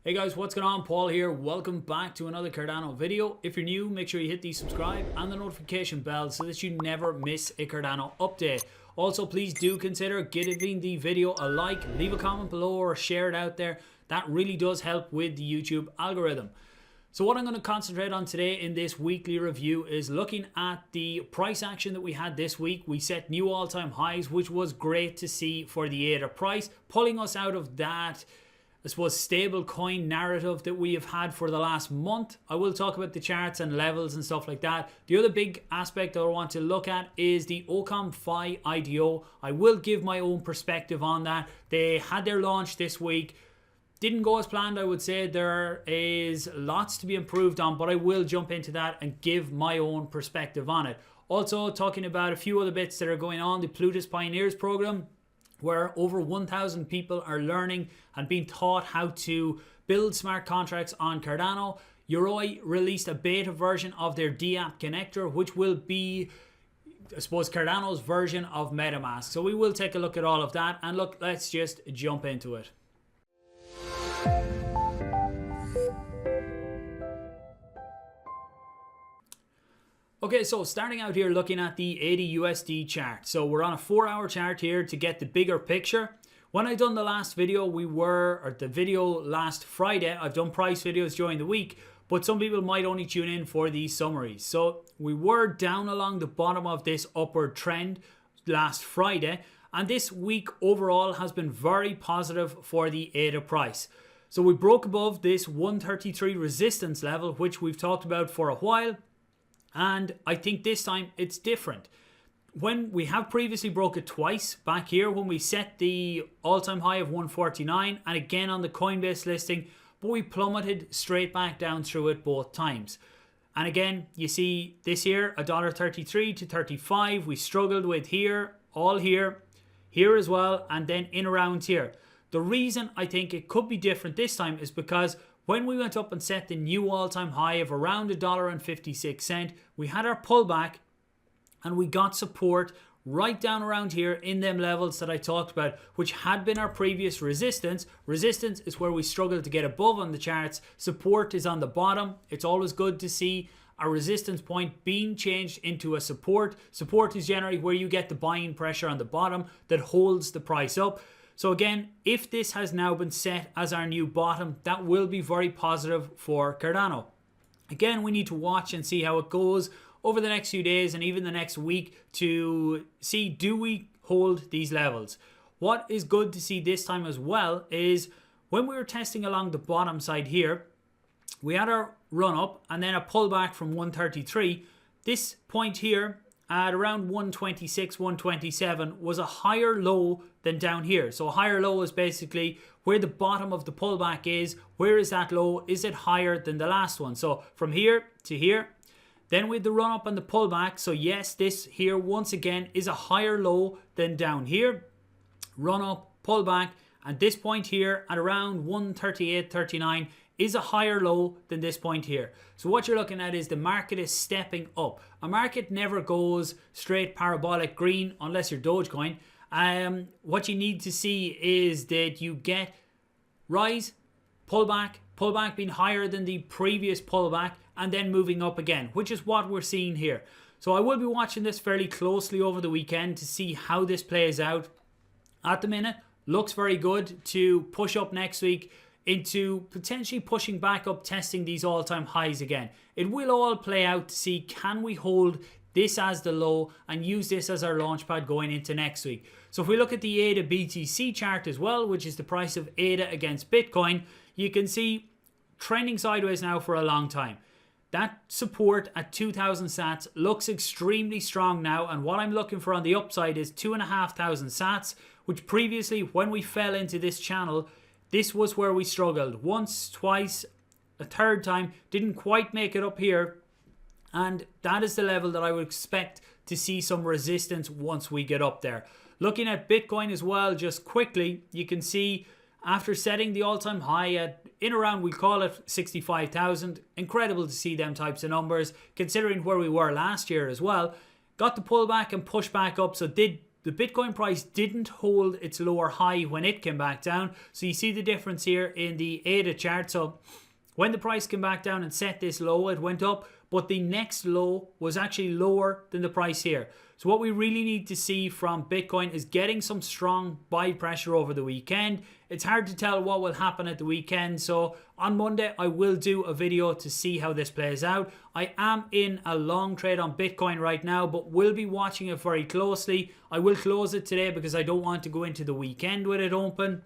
Hey guys, what's going on? Paul here. Welcome back to another Cardano video. If you're new, make sure you hit the subscribe and the notification bell so that you never miss a Cardano update. Also, please do consider giving the video a like, leave a comment below or share it out there. That really does help with the YouTube algorithm. So what I'm going to concentrate on today in this weekly review is looking at the price action that we had this week. We set new all-time highs, which was great to see for the ADA price, pulling us out of that, I suppose, stable coin narrative that we have had for the last month. I will talk about the charts and levels and stuff like that. The other big aspect I want to look at is the Occam Fi IDO. I will give my own perspective on that. They had their launch this week. Didn't go as planned, I would say. There is lots to be improved on, but I will jump into that and give my own perspective on it. Also, talking about a few other bits that are going on, the Plutus Pioneers program, where over 1,000 people are learning and being taught how to build smart contracts on Cardano. Yoroi released a beta version of their DApp connector, which will be, I suppose, Cardano's version of MetaMask. So we will take a look at all of that. And look, let's just jump into it. Okay, so starting out here looking at the ADUSD chart. So we're on a 4-hour chart here to get the bigger picture. When I done the last video, the video last Friday, I've done price videos during the week, but some people might only tune in for these summaries. So we were down along the bottom of this upward trend last Friday, and this week overall has been very positive for the ADA price. So we broke above this 133 resistance level, which we've talked about for a while. And I think this time it's different. When we have previously broke it twice back here when we set the all-time high of 149 and again on the Coinbase listing, but we plummeted straight back down through it both times. And again, you see this here, $1.33 to 35. We struggled with here, all here as well, and then in around here. The reason I think it could be different this time is because when we went up and set the new all-time high of around $1.56, we had our pullback and we got support right down around here in them levels that I talked about, which had been our previous resistance. Resistance is where we struggle to get above on the charts. Support is on the bottom. It's always good to see a resistance point being changed into a support. Support is generally where you get the buying pressure on the bottom that holds the price up. So again, if this has now been set as our new bottom, that will be very positive for Cardano. Again, we need to watch and see how it goes over the next few days and even the next week to see, do we hold these levels? What is good to see this time as well is when we were testing along the bottom side here, we had our run up and then a pullback from 133. This point here at around 126, 127 was a higher low than down here. So a higher low is basically where the bottom of the pullback is. Where is that low? Is it higher than the last one? So from here to here, then with the run up and the pullback. So yes, this here once again is a higher low than down here. Run up, pullback, and this point here at around 138, 39 is a higher low than this point here. So what you're looking at is the market is stepping up. A market never goes straight parabolic green unless you're Dogecoin. What you need to see is that you get rise, pullback being higher than the previous pullback, and then moving up again, which is what we're seeing here. So I will be watching this fairly closely over the weekend to see how this plays out. At the minute, looks very good to push up next week into potentially pushing back up, testing these all-time highs again. It will all play out to see, can we hold this as the low and use this as our launch pad going into next week. So if we look at the ADA BTC chart as well, which is the price of ADA against Bitcoin, you can see trending sideways now for a long time. That support at 2,000 sats looks extremely strong now, and what I'm looking for on the upside is 2,500 sats, which previously when we fell into this channel, this was where we struggled. Once, twice, a third time, didn't quite make it up here. And that is the level that I would expect to see some resistance once we get up there. Looking at Bitcoin as well, just quickly, you can see after setting the all-time high at in around, we'll call it 65,000. Incredible to see them types of numbers, considering where we were last year as well. Got the pullback and push back up, so did the Bitcoin price didn't hold its lower high when it came back down. So you see the difference here in the ADA chart. So when the price came back down and set this low, it went up, but the next low was actually lower than the price here. So what we really need to see from Bitcoin is getting some strong buy pressure over the weekend. It's hard to tell what will happen at the weekend. So on Monday, I will do a video to see how this plays out. I am in a long trade on Bitcoin right now, but will be watching it very closely. I will close it today because I don't want to go into the weekend with it open.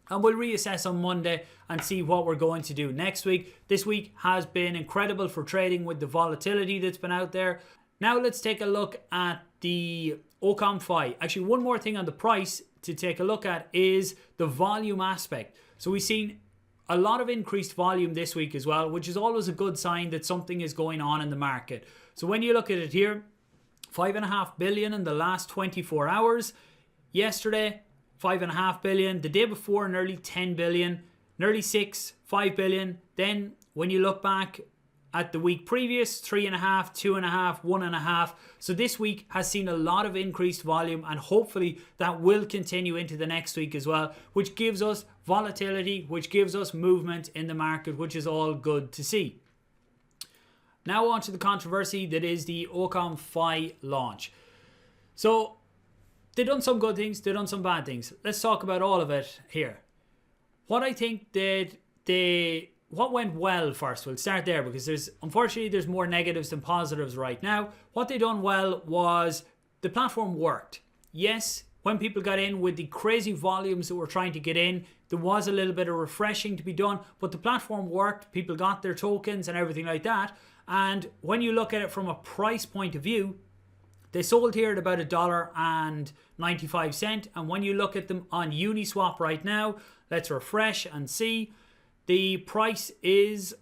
And we'll reassess on Monday and see what we're going to do next week. This week has been incredible for trading with the volatility that's been out there. Now let's take a look at the Occam Fi. Actually, one more thing on the price to take a look at is the volume aspect. So we've seen a lot of increased volume this week as well, which is always a good sign that something is going on in the market. So when you look at it here, 5.5 billion in the last 24 hours. Yesterday, 5.5 billion. The day before, nearly 10 billion. Nearly 5 billion. Then when you look back at the week previous, 3.5, 2.5, 1.5. So this week has seen a lot of increased volume, and hopefully that will continue into the next week as well, which gives us volatility, which gives us movement in the market, which is all good to see. Now on to the controversy that is the Occam Fi launch. So they've done some good things, they've done some bad things. Let's talk about all of it here. What I think that what went well first, we'll start there because unfortunately there's more negatives than positives right now. What they done well was the platform worked. Yes, when people got in with the crazy volumes that were trying to get in, there was a little bit of refreshing to be done, but the platform worked, people got their tokens and everything like that. And when you look at it from a price point of view, they sold here at about $1.95, and when you look at them on Uniswap right now, let's refresh and see. The price is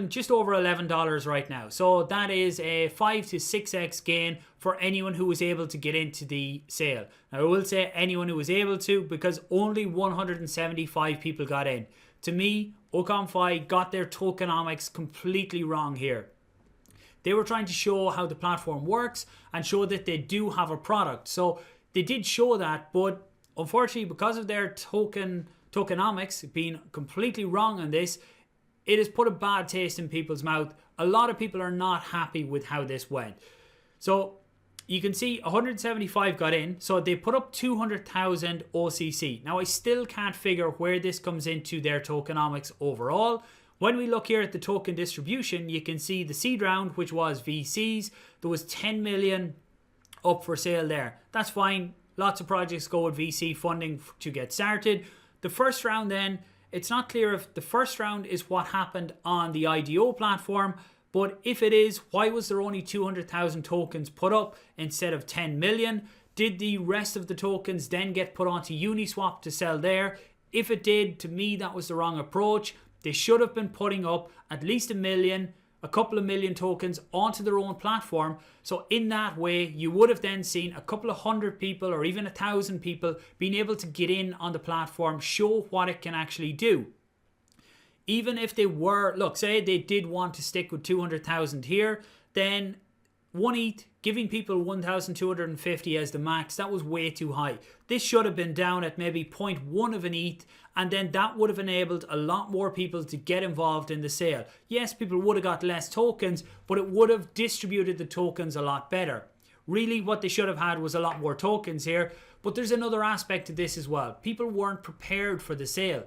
just over $11 right now. So that is a 5 to 6x gain for anyone who was able to get into the sale. Now I will say anyone who was able to, because only 175 people got in. To me, Occam Fi got their tokenomics completely wrong here. They were trying to show how the platform works and show that they do have a product. So they did show that, but unfortunately because of their tokenomics being completely wrong on this, it has put a bad taste in people's mouth. A lot of people are not happy with how this went. So you can see 175 got in, so they put up 200,000 OCC. Now I still can't figure where this comes into their tokenomics overall. When we look here at the token distribution, you can see the seed round, which was VCs. There was 10 million up for sale there. That's fine. Lots of projects go with VC funding to get started. The first round then, it's not clear if the first round is what happened on the IDO platform, but if it is, why was there only 200,000 tokens put up instead of 10 million? Did the rest of the tokens then get put onto Uniswap to sell there? If it did, to me, that was the wrong approach. They should have been putting up at least a couple of million tokens onto their own platform. So in that way, you would have then seen a couple of hundred people or even 1,000 people being able to get in on the platform, show what it can actually do. Even if they were, say they did want to stick with 200,000 here, then 1 ETH, giving people 1,250 as the max, that was way too high. This should have been down at maybe 0.1 of an ETH, and then that would have enabled a lot more people to get involved in the sale. Yes, people would have got less tokens, but it would have distributed the tokens a lot better. Really, what they should have had was a lot more tokens here, but there's another aspect to this as well. People weren't prepared for the sale.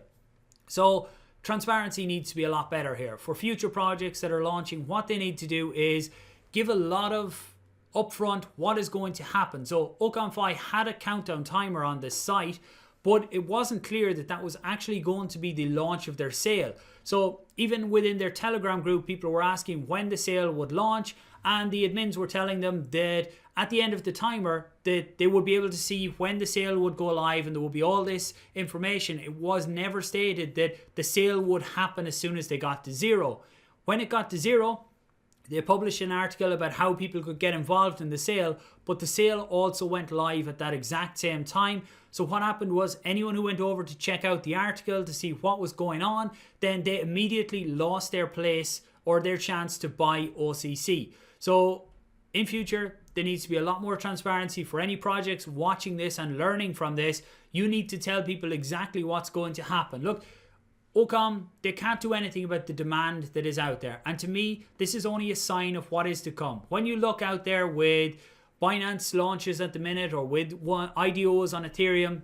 So transparency needs to be a lot better here. For future projects that are launching, what they need to do is give a lot of upfront what is going to happen. So Occam Fi had a countdown timer on this site, but it wasn't clear that that was actually going to be the launch of their sale. So even within their Telegram group, people were asking when the sale would launch, and the admins were telling them that at the end of the timer that they would be able to see when the sale would go live, and there would be all this information. It was never stated that the sale would happen as soon as they got to zero. When it got to zero, they published an article about how people could get involved in the sale, but the sale also went live at that exact same time. So what happened was anyone who went over to check out the article to see what was going on, then they immediately lost their place or their chance to buy OCC. So in future, there needs to be a lot more transparency for any projects watching this and learning from this. You need to tell people exactly what's going to happen. Look, Occam, they can't do anything about the demand that is out there. And to me, this is only a sign of what is to come. When you look out there with Binance launches at the minute, or with IDOs on Ethereum,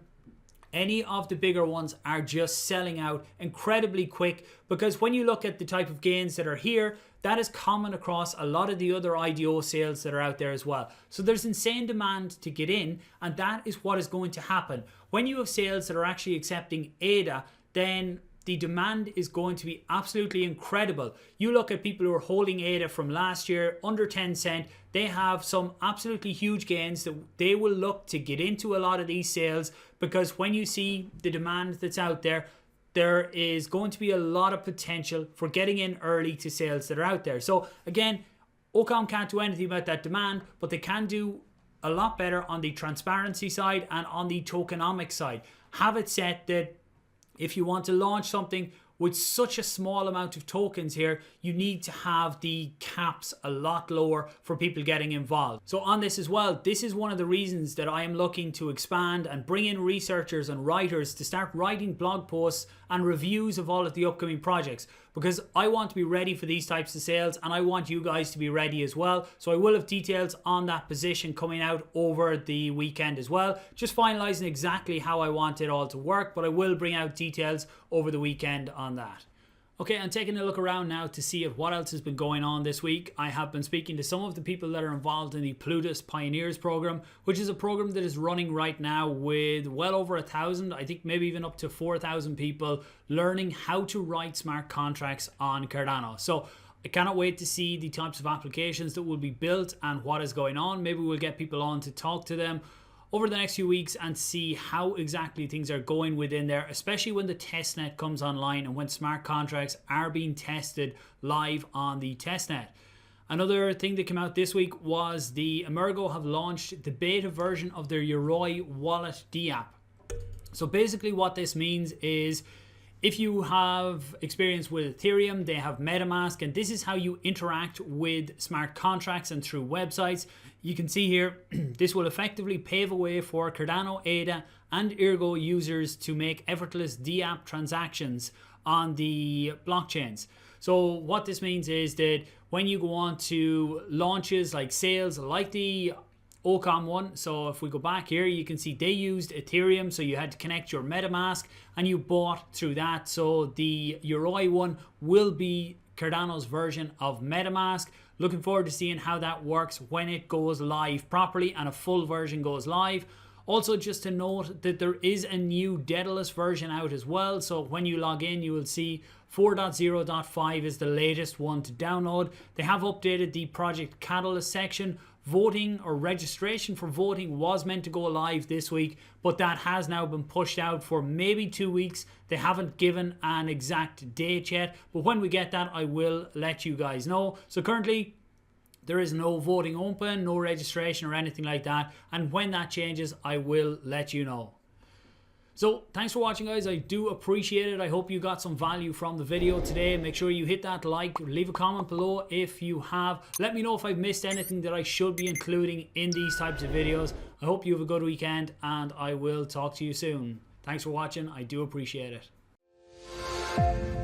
any of the bigger ones are just selling out incredibly quick, because when you look at the type of gains that are here, that is common across a lot of the other IDO sales that are out there as well. So there's insane demand to get in, and that is what is going to happen. When you have sales that are actually accepting ADA, then the demand is going to be absolutely incredible. You look at people who are holding ADA from last year under 10 cent, they have some absolutely huge gains that they will look to get into a lot of these sales, because when you see the demand that's out there, there is going to be a lot of potential for getting in early to sales that are out there. So again, Occam can't do anything about that demand, but they can do a lot better on the transparency side and on the tokenomics side. Have it set that if you want to launch something with such a small amount of tokens here, you need to have the caps a lot lower for people getting involved. So on this as well, this is one of the reasons that I am looking to expand and bring in researchers and writers to start writing blog posts and reviews of all of the upcoming projects, because I want to be ready for these types of sales, and I want you guys to be ready as well. So I will have details on that position coming out over the weekend as well, just finalizing exactly how I want it all to work, but I will bring out details over the weekend on that. Okay, I'm taking a look around now to see at what else has been going on this week. I have been speaking to some of the people that are involved in the Plutus Pioneers program, which is a program that is running right now with well over 1,000, I think maybe even up to 4,000 people learning how to write smart contracts on Cardano. So I cannot wait to see the types of applications that will be built and what is going on. Maybe we'll get people on to talk to them over the next few weeks and see how exactly things are going within there, especially when the testnet comes online and when smart contracts are being tested live on the testnet. Another thing that came out this week was the Emergo have launched the beta version of their Yoroi wallet DApp. So basically what this means is, if you have experience with Ethereum, they have MetaMask, and this is how you interact with smart contracts and through websites. You can see here, this will effectively pave a way for Cardano, ADA, and Ergo users to make effortless DApp transactions on the blockchains. So what this means is that when you go on to launches like sales, like the Occam one, so if we go back here, you can see they used Ethereum, so you had to connect your MetaMask and you bought through that. So the Yoroi one will be Cardano's version of MetaMask. Looking forward to seeing how that works when it goes live properly and a full version goes live. Also, just to note that there is a new Daedalus version out as well. So when you log in, you will see 4.0.5 is the latest one to download. They have updated the Project Catalyst section. Voting or registration for voting was meant to go live this week, but that has now been pushed out for maybe 2 weeks. They haven't given an exact date yet, but when we get that, I will let you guys know. So currently, there is no voting open, no registration or anything like that. And when that changes, I will let you know. So thanks for watching, guys. I do appreciate it. I hope you got some value from the video today. Make sure you hit that like, leave a comment below if you have. Let me know if I've missed anything that I should be including in these types of videos. I hope you have a good weekend, and I will talk to you soon. Thanks for watching. I do appreciate it.